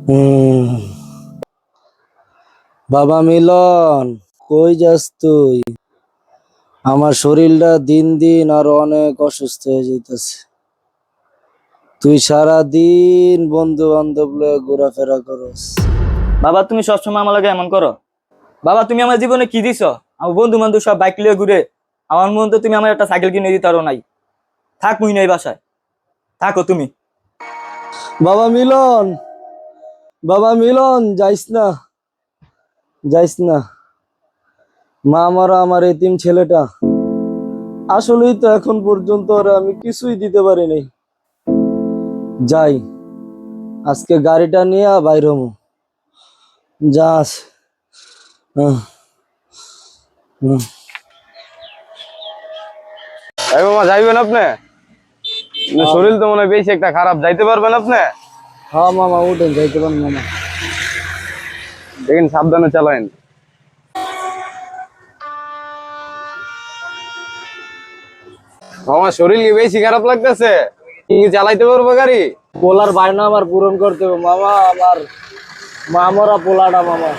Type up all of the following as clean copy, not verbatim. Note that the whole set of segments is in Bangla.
হুম, বাবা মিলন, কই যাস তুই? আমার শরীরটা দিন দিন আরো অনেক অসুস্থ হয়ে যাইতেছে। তুই সারা দিন বন্ধু বান্ধব লয়ে ঘোরাফেরা করস। বাবা তুমি সবসময় আমার লাগে এমন করো? বাবা তুমি আমার জীবনে কি দিছো? আমার বন্ধু বান্ধব সব বাইক লিয়ে ঘুরে, আমার মন তো তুমি আমার একটা সাইকেল কিনে দিতে পারো নাই। থাক মুই নাই বাসায়, থাকো তুমি। বাবা মিলন, বাবা মিলন, যাইস না, যাইস না। মা মারা আমার এতিম ছেলেটা, আসলেই তো এখন পর্যন্ত ওরা আমি কিছুই দিতে পারি নাই। যাই, আজকে গাড়িটা নিয়ে বাইর হমু। যাস। হুম, হুম। এই মামা যাইবেন আপনি? শরীর তো মনে হয় বেশি একটা খারাপ, যাইতে পারবেন আপনি? হ্যাঁ মামা, উঠেন, যাইতে পারেন মামা। দেখেন সাবধানে চালাইন। মামা শরীর কি বেশি খারাপ লাগতেছে? কি চালাইতে পারবো গাড়ি? পোলার বায়না আমার পূরণ করতে হবে মামা। আমার মা মরা পোলাটা মামা।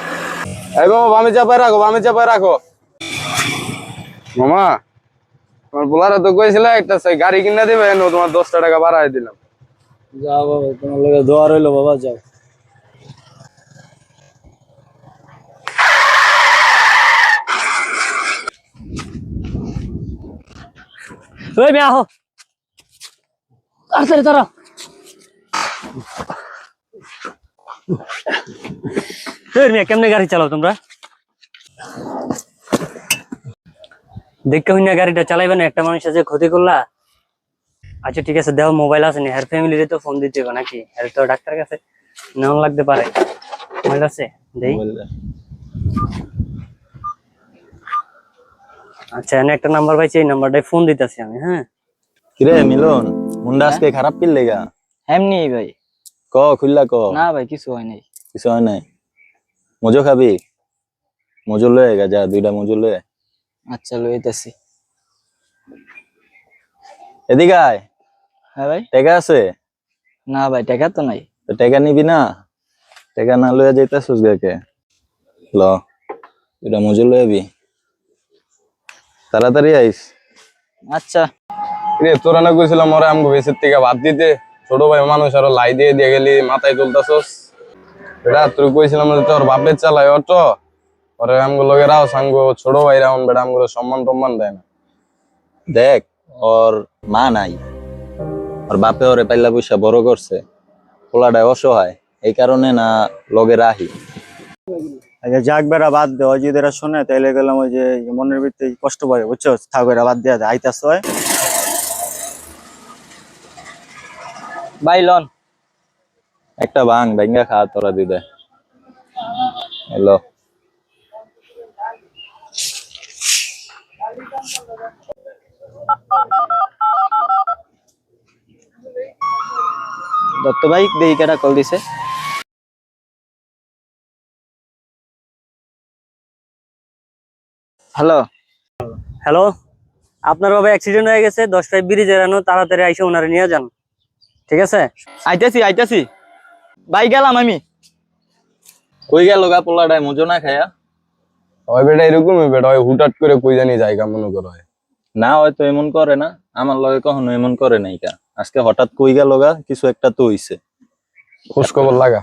এই মামা বামে চাপায় রাখো, বামে চাপায় রাখো। মামা তোমার পোলারা তো কইছিল একটা গাড়ি কিনা দিবেন, ও তোমার 10টা টাকা বাড়াই দিলাম। যাও বাবা, তোমার লগে দোয়া রইলো বাবা, যাও। ওই মেয়ে আহো, তাড়াতাড়ি তারা। মেয়ে কেমনে গাড়ি চালাও তোমরা? দেখতে হইনা গাড়িটা চালাইবে না, একটা মানুষের যে ক্ষতি করলা। আচ্ছা ঠিক আছে, দেও মোবাইল আছে নি? হের ফ্যামিলিতে তো ফোন দিতে হবে নাকি? হের তো ডাক্তার কাছে নেওয়া লাগতে পারে। মোবাইল আছে? দেই। আচ্ছা, এনে একটা নাম্বার পাইছি, এই নাম্বারটায় ফোন দিতেছি আমি। হ্যাঁ কিরে মিলন, মুন্ডা আজকে খারাপ কি লেগা? এমনি ভাই। ক খুললা ক। না ভাই, কিছু হয় নাই। কিছু হয় নাই? মজো খাবি? মজো লয়ে গা, যা 2টা মজো লয়ে। আচ্ছা লইতেছি। এদিকে আয়। হ্যাঁ ভাই। টাকা আছে? না ভাই, টাকা তো নাই। তো টাকা নিবি না? টাকা না লয়ে যাইতাছিস গাকে। ল 2টা মজো লয়ে আবি, তাড়াতাড়ি আইস। আচ্ছা। রে তোরা না কইছিলাম ওরা আমগো বেসের থেকে বাদ দিতে, ছোট ভাই মানুষ আরো লাই দিয়ে দিয়ে গেলি মাথায় তুলতাছস। বেটা তুই কইছিলাম যে তোর বাপের চালায় অটো, ওরে আমগো লগে রাও সাঙ্গ ছোট ভাই রাউন, বেটা আমগো সম্মান টম্মান দেয় না। দেখ, ওর মা নাই, ওর বাপে ওরে পাইলা পয়সা বড় করছে, পোলাটায় অসহায়, এই কারণে না লগে রাহি। আচ্ছা যাক বেড়া, বাদ দে। ওই যদি এরা শোনে তাইলে গেলাম, ওই যে মনের ভিতরে কষ্ট পাবে, বুঝছো? থাক বেড়া, বাদ দেয়া যায়। আইতাস হয়। ভাই লন। একটা ভাঙ ভাঙ্গা খা তোরা দিদে। এলো দত্ত ভাই দেখি কেটা কল দিছে। হ্যালো। হ্যালো, আপনার বাবা অ্যাক্সিডেন্ট হয়ে গেছে, 10টায় ব্রিজ এড়ানো, তাড়াতাড়ি আইসা ওনারে নিয়ে যান। ঠিক আছে? আইতাছি আইতাছি ভাই, গেলাম আমি। কই গেল গা পোলাটায় মজো না খায়া? ওই বেটা এরকমই, বেটা ওই হুটহাট করে কই জানি জায়গা মনে করো। না হয়তো এমন করে না, আমার লগে কখনো এমন করে নাই কা। আজকে হঠাৎ কই গেল গা, কিছু একটা তো হইছে। খোঁজ খবর লাগা।